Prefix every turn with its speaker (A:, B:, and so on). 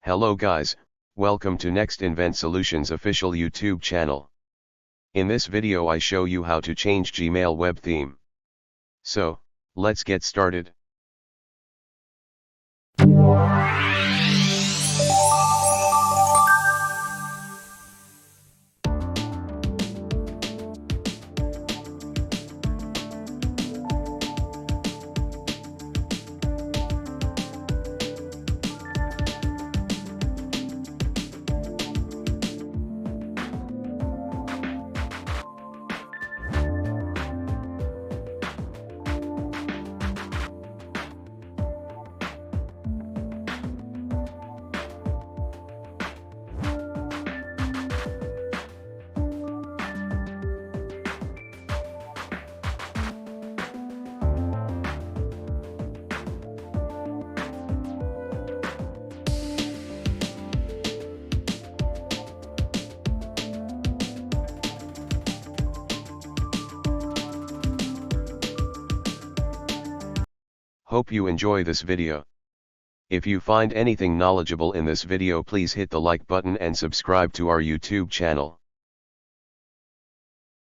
A: Hello guys, welcome to Nxt Invent Solutions official YouTube channel. In this video I show you how to change Gmail web theme. So, let's get started. Hope you enjoy this video. If you find anything knowledgeable in this video, please hit the like button and subscribe to our YouTube channel.